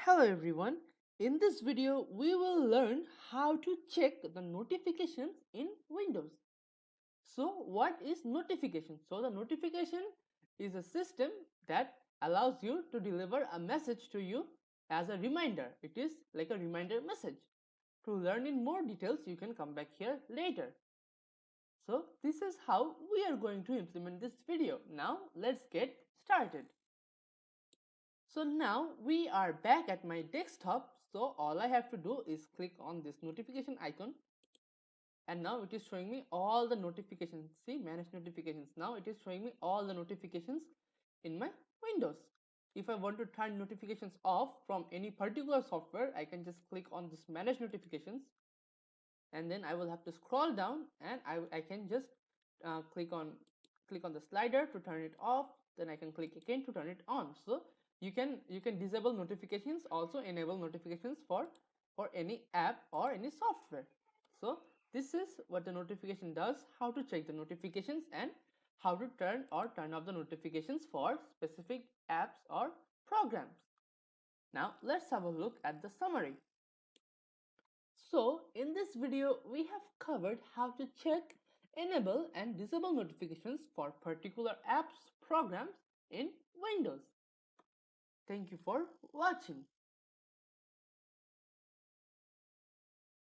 Hello everyone. In this video, we will learn how to check the notifications in Windows. So what is notification? So the notification is a system that allows you to deliver a message to you as a reminder. It is like a reminder message. To learn in more details, you can come back here later. So this is how we are going to implement this video. Now let's get started. So now we are back at my desktop. So all I have to do is click on this notification icon, and now it is showing me all the notifications. See, manage notifications. Now it is showing me all the notifications in my Windows. If I want to turn notifications off from any particular software, I can just click on this manage notifications, and then I will have to scroll down, and I can just click on the slider to turn it off. Then I can click again to turn it on. So you can disable notifications, also enable notifications for any app or any software. So this is what the notification does, how to check the notifications, and how to turn off the notifications for specific apps or programs. Now let's have a look at the summary. So in this video, we have covered how to check, enable and disable notifications for particular apps, programs in Windows. Thank you for watching.